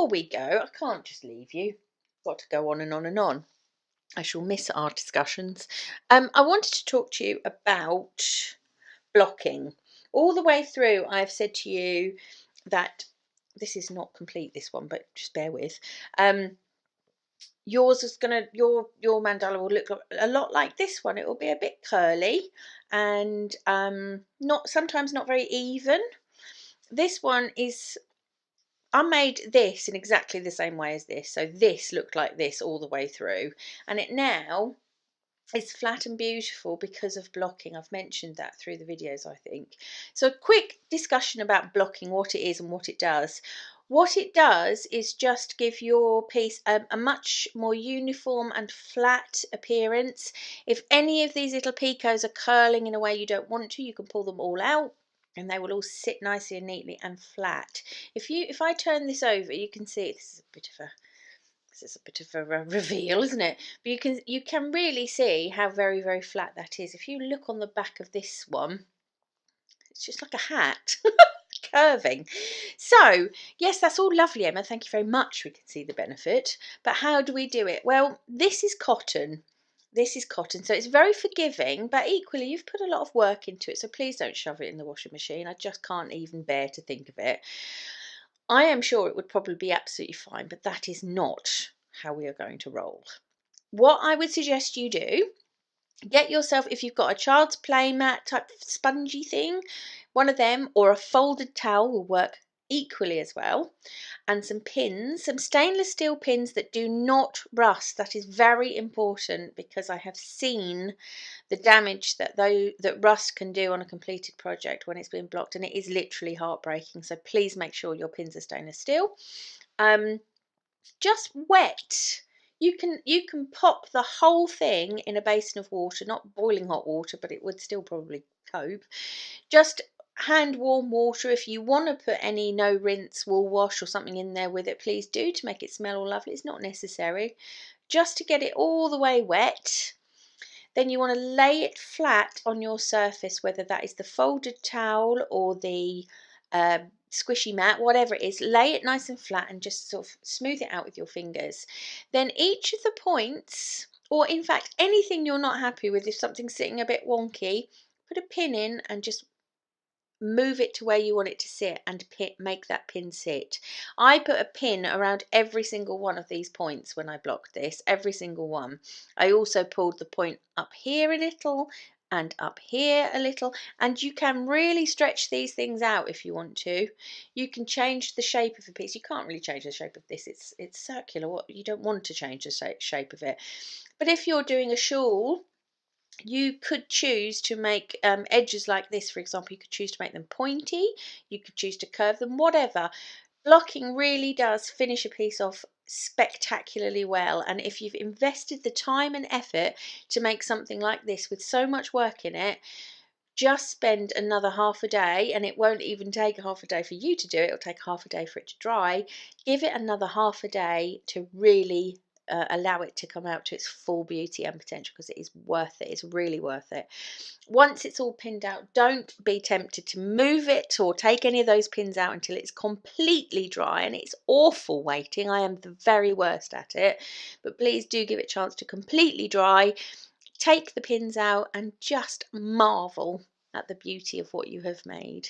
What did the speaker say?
before we go, I can't just leave you. Got to go on and on and on. I shall miss our discussions. I wanted to talk to you about blocking. All the way through, I've said to you that this is not complete, this one, but just bear with. Yours is gonna your mandala will look a lot like this one. It will be a bit curly and not sometimes not very even. This one is, I made this in exactly the same way as this. So this looked like this all the way through, and it now is flat and beautiful because of blocking. I've mentioned that through the videos, I think. So a quick discussion about blocking, what it is and what it does. What it does is just give your piece a much more uniform and flat appearance. If any of these little picots are curling in a way you don't want to, you can pull them all out and they will all sit nicely and neatly and flat. If I turn this over, you can see this is a bit of a reveal, isn't it? But you can really see how very, very flat that is. If you look on the back of this one, it's just like a hat. Curving. So yes, that's all lovely, Emma, thank you very much. We can see the benefit, but how do we do it? Well, this is cotton, so it's very forgiving, but equally you've put a lot of work into it, so please don't shove it in the washing machine. I just can't even bear to think of it. I am sure it would probably be absolutely fine, but that is not how we are going to roll. What I would suggest you do, get yourself, if you've got a child's play mat type spongy thing, one of them, or a folded towel will work equally as well, and some pins, some stainless steel pins that do not rust. That is very important because I have seen the damage that rust can do on a completed project when it's been blocked, and it is literally heartbreaking. So please make sure your pins are stainless steel. Just wet. You can pop the whole thing in a basin of water, not boiling hot water, but it would still probably cope. Just hand warm water. If you want to put any no rinse wool wash or something in there with it, please do, to make it smell all lovely. It's not necessary, just to get it all the way wet. Then you want to lay it flat on your surface, whether that is the folded towel or the squishy mat, whatever it is. Lay it nice and flat and just sort of smooth it out with your fingers. Then each of the points, or in fact anything you're not happy with, if something's sitting a bit wonky, put a pin in and just move it to where you want it to sit and make that pin sit. I put a pin around every single one of these points when I blocked this, every single one. I also pulled the point up here a little and up here a little, and you can really stretch these things out if you want to. You can change the shape of a piece. You can't really change the shape of this, it's circular. You don't want to change the shape of it. But if you're doing a shawl, you could choose to make edges like this, for example. You could choose to make them pointy, you could choose to curve them, whatever. Blocking really does finish a piece off spectacularly well, and if you've invested the time and effort to make something like this with so much work in it, just spend another half a day, and it won't even take a half a day for you to do it, it'll take half a day for it to dry. Give it another half a day to really allow it to come out to its full beauty and potential, because it is worth it. It's really worth it. Once it's all pinned out, don't be tempted to move it or take any of those pins out until it's completely dry, and it's awful waiting. I am the very worst at it, but please do give it a chance to completely dry. Take the pins out and just marvel at the beauty of what you have made.